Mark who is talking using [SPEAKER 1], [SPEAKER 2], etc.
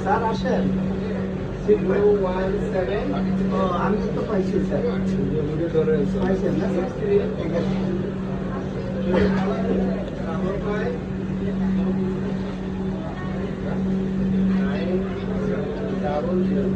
[SPEAKER 1] Sir আসেন। আমি তো পাইছি স্যার, পাইছেন না স্যার? ঠিক আছে। Double zero.